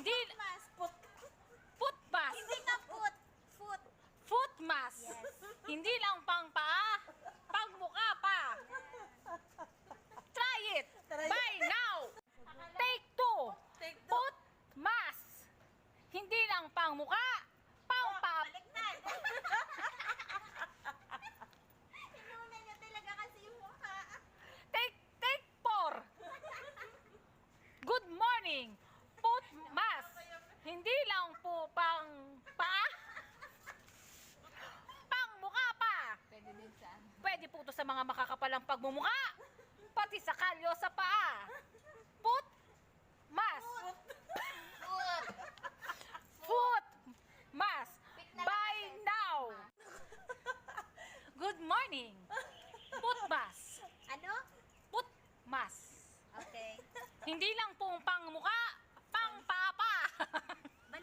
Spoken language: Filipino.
Hindi, Foot. foot mask. Hindi na foot. Foot. Foot mask. Yes. Hindi lang pang paa, pang mukha pa. Try it. Buy now. Take two. Take two. Foot mask. Hindi lang pang mukha, pang paa. Baliktad. Inuna niya talaga kasi yung mukha. Take four. Good morning. Foot mask. Hindi lang po pang paa, pang mukha pa. Pwede din saan? Pwede po ito sa mga makakapalang pagmumukha, pati sa kalyo sa paa. Foot mask. Foot. Foot mask. Pick na lang Buy natin. now. Good morning. Foot mask. Ano? Foot mask. Okay. Hindi lang pong pang